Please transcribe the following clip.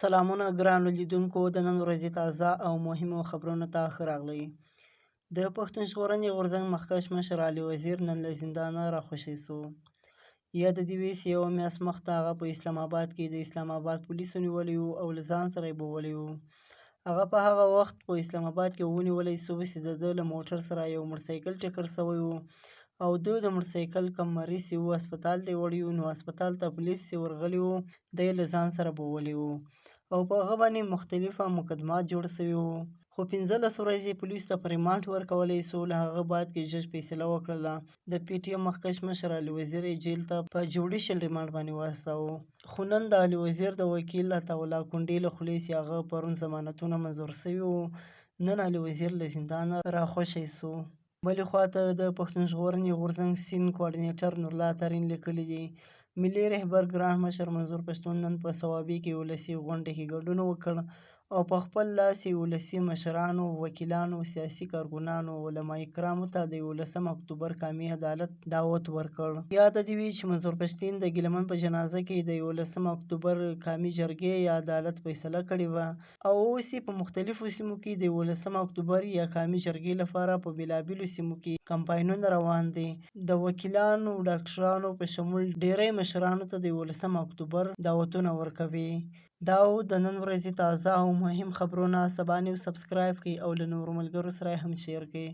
سلامونه ګرانو لیدونکو، د نن ورځې تازه او مهمو خبرونو ته ښه راغلئ. د پښتون ژغورنې غورځنګ مخکښ مشر علي وزیر نن له زندانه راخوشی سو. یاده دې وي چې یوه میاشت مخته هغه په اسلام آباد کې د اسلام آباد پولیسو نیولی و او له ځان سره یې بولی و. هغه په هغه وخت په اسلام آباد کې ونیولی سو چې د ده له موټر سره یو موټرسایکل ټکر سوی و او ده د موټرسایکل کم مریض چې و هسپتال ته یې وړی و، نو هسپتال ته پولیس چې ورغلي و دی یې له ځان سره بولی و او په هغه باندې مختلفه مقدمات جوړ سوي وو، خو 15 ورځې پولیسو ته په ریمانډ ورکولی سو. له هغه بعد کې جج فیصله وکړله د پي ټي ایم مخکښ مشر علي وزیر یې جیل ته په جوډیشل ریمانډ باندې واستاوه. خو نن د علي وزیر د وکیل عطاالله کونډې له خولې چې هغه پرون ضمانتونه منظور سوي وو، نن علي وزیر له زندانه راخوشی سو. بلې خواته د پښتون ژغورنې غورځنګ سیند کوارډینیټر نورالله ترین لیکلي دي ملي رهبر ګران مشر منظور پښتون نن په صوابۍ کې ولسي غونډه کې ګډون وکړ او په خپل لاس یې ولسي مشرانو، وکیلانو، سیاسي کارکنانو، علماء کرامو ته د 11 اکتوبر قامي عدالت دعوت ورکړ. یاده دې وي چې منظور پښتین د ګیلمن په جنازه کې د 11 اکتوبر قامي جرګې یا عدالت فیصله کړې وه او اوس یې په مختلفو سیمو کې د 11 اکتوبر یا قامي جرګې لپاره په بېلابېلو سیمو کې کمپاینونه روان دي. د وکیلانو، ډاکټرانو په شمول ډېری مشرانو ته د 11 اکتوبر دعوتونه ورکوي. دا و د نن ورځې تازه او مهم خبرونه. سبا نیوز سبسکرایب کړئ او له نورو ملګرو سره هم شیر کړئ.